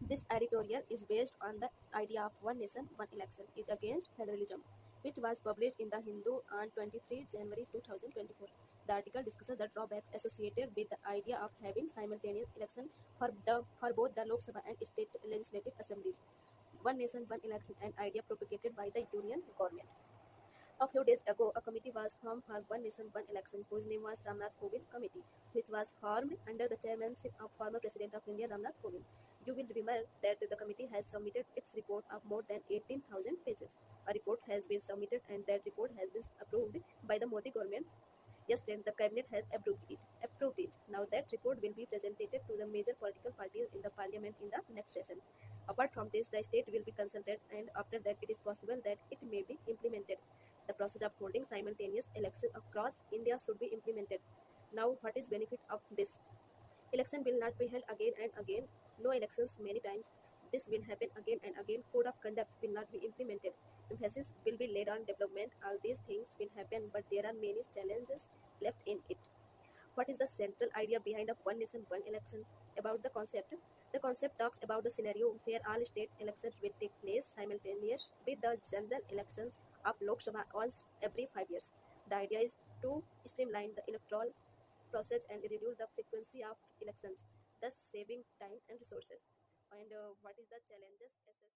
This editorial is based on the idea of one nation, one election is against federalism, which was published in the Hindu on 23 January 2024. The article discusses the drawback associated with the idea of having simultaneous election for both the Lok Sabha and state legislative assemblies. One nation, one election, an idea propagated by the union government. A few days ago, a committee was formed for One Nation, One Election, whose name was Ramnath Kovind Committee, which was formed under the chairmanship of former President of India, Ramnath Kovind. You will remember that the committee has submitted its report of more than 18,000 pages. A report has been submitted and that report has been approved by the Modi government. Yesterday, the cabinet has approved it. Now that report will be presented to the major political parties in the parliament in the next session. Apart from this, the state will be consulted, and after that, it is possible that it may be implemented. The process of holding simultaneous elections across India should be implemented. Now, what is benefit of this? Election will not be held again and again. No elections many times. This will happen again and again. Code of conduct will not be implemented. Emphasis will be laid on development. All these things will happen, but there are many challenges left in it. What is the central idea behind of one nation, one election? About the concept. The concept talks about the scenario where all state elections will take place simultaneous with the general elections of Lok Sabha once every 5 years. The idea is to streamline the electoral process and reduce the frequency of elections, thus saving time and resources. And what is the challenges associated?